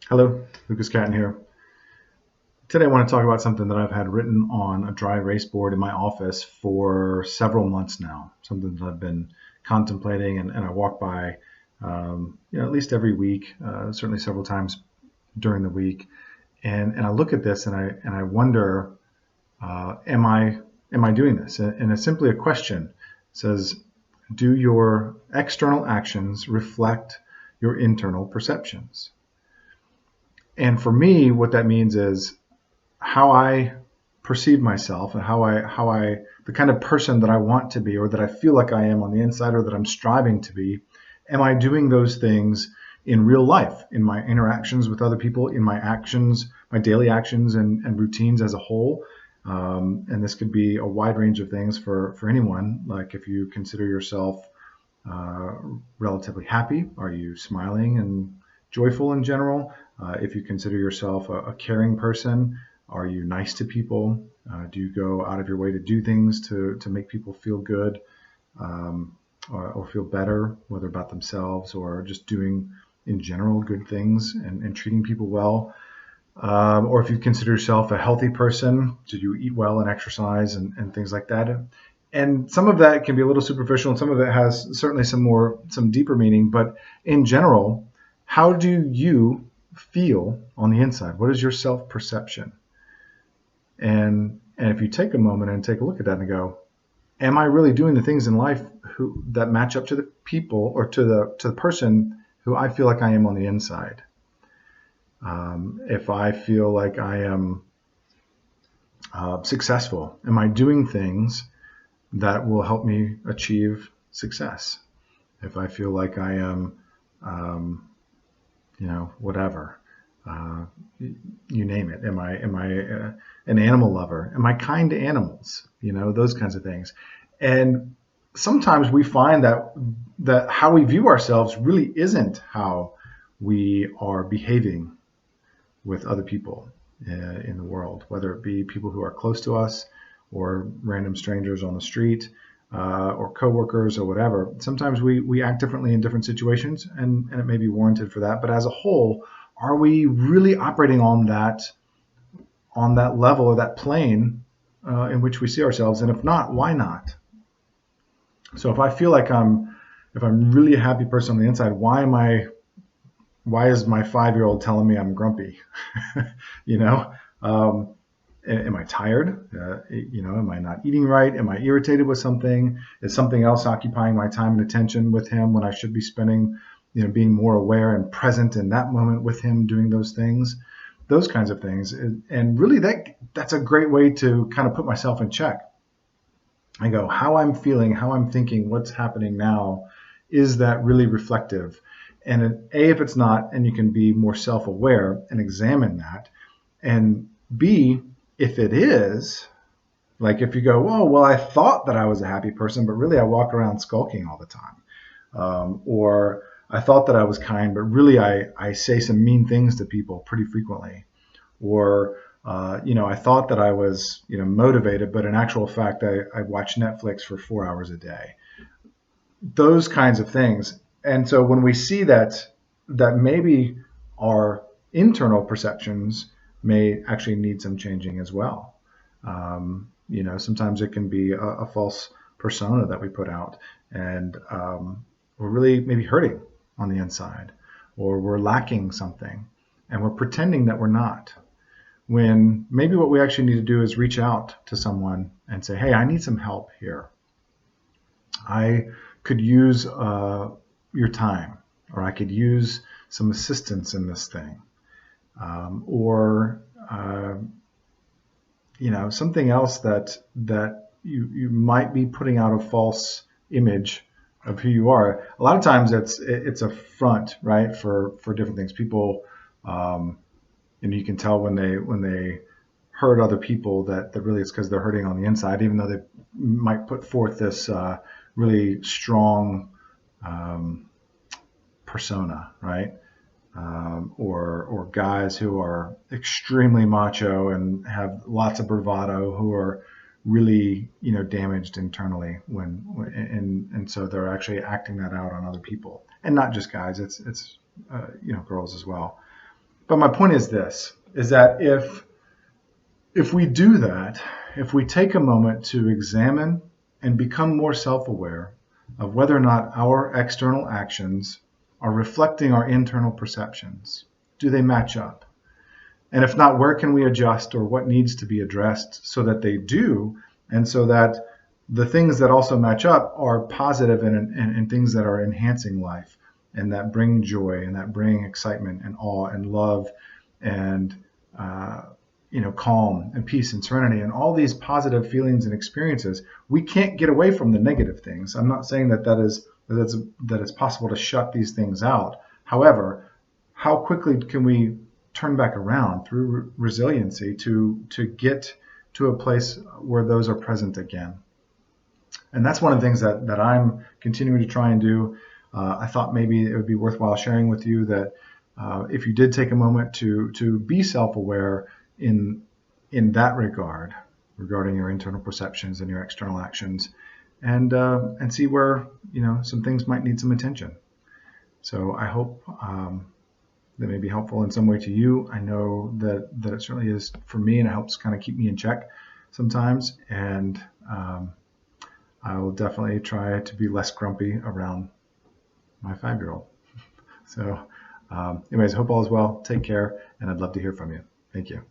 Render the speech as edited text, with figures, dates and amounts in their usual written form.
Hello, Lucas Catton here. Today I want to talk about something that I've had written on a dry erase board in my office for several months now. Something that I've been contemplating, and I walk by, at least every week, certainly several times during the week, and I look at this and I wonder, am I doing this? And it's simply a question. It says, do your external actions reflect your internal perceptions? And for me, what that means is how I perceive myself and how I the kind of person that I want to be or that I feel like I am on the inside or that I'm striving to be, am I doing those things in real life, in my interactions with other people, in my actions, my daily actions and routines as a whole? And this could be a wide range of things for anyone. Like if you consider yourself uh, relatively happy, are you smiling and joyful in general? If you consider yourself a caring person, are you nice to people? Do you go out of your way to do things to make people feel good, um, or feel better, whether about themselves or just doing in general good things and treating people well? Or if you consider yourself a healthy person, do you eat well and exercise and things like that? And some of that can be a little superficial, and some of it has certainly some deeper meaning. But in general, how do you feel on the inside? What is your self perception? And if you take a moment and take a look at that and go, am I really doing the things in life that match up to the people or to the person who I feel like I am on the inside? If I feel like I am successful, am I doing things that will help me achieve success? If I feel like I am, um, whatever, uh, you name it. Am I an animal lover? Am I kind to animals? Those kinds of things. And sometimes we find that how we view ourselves really isn't how we are behaving with other people in the world, whether it be people who are close to us or random strangers on the street, or coworkers or whatever. Sometimes we act differently in different situations, and it may be warranted for that. But as a whole, are we really operating on that level or that plane in which we see ourselves? And if not, why not? So if I feel like if I'm really a happy person on the inside, why is my 5-year-old telling me I'm grumpy? you know, um, am I tired? Am I not eating right? Am I irritated with something? Is something else occupying my time and attention with him when I should be spending, being more aware and present in that moment with him doing those things, those kinds of things. And really that's a great way to kind of put myself in check. I go, how I'm feeling, how I'm thinking, what's happening now, is that really reflective? And A, if it's not, and you can be more self aware and examine that. And B, if it is, like if you go, oh, well, I thought that I was a happy person, but really I walk around skulking all the time. Or I thought that I was kind, but really I say some mean things to people pretty frequently. Or I thought that I was, motivated, but in actual fact, I watch Netflix for 4 hours a day. Those kinds of things. And so when we see that maybe our internal perceptions may actually need some changing as well. Sometimes it can be a false persona that we put out, and we're really maybe hurting on the inside, or we're lacking something, and we're pretending that we're not, when maybe what we actually need to do is reach out to someone and say, hey, I need some help here. I could use your time, or I could use some assistance in this thing, or something else that you might be putting out a false image of who you are. A lot of times it's a front, right, for different things. People, and you can tell when they hurt other people that really it's because they're hurting on the inside, even though they might put forth this really strong um, persona, right? Or guys who are extremely macho and have lots of bravado, who are really damaged internally and so they're actually acting that out on other people, and not just guys. It's girls as well. But my point is this, is that if we do that, if we take a moment to examine and become more self-aware of whether or not our external actions are reflecting our internal perceptions, do they match up? And if not, where can we adjust or what needs to be addressed so that they do, and so that the things that also match up are positive and things that are enhancing life and that bring joy and that bring excitement and awe and love and calm and peace and serenity and all these positive feelings and experiences. We can't get away from the negative things. I'm not saying that it's possible to shut these things out. However, how quickly can we turn back around through resiliency to get to a place where those are present again? And that's one of the things that I'm continuing to try and do. I thought maybe it would be worthwhile sharing with you that if you did take a moment to be self-aware in that regard, regarding your internal perceptions and your external actions, and see where some things might need some attention. So I hope that may be helpful in some way to you. I know that it certainly is for me, and it helps kind of keep me in check sometimes. And I will definitely try to be less grumpy around my 5-year-old. So anyways, hope all is well. Take care, and I'd love to hear from you. Thank you.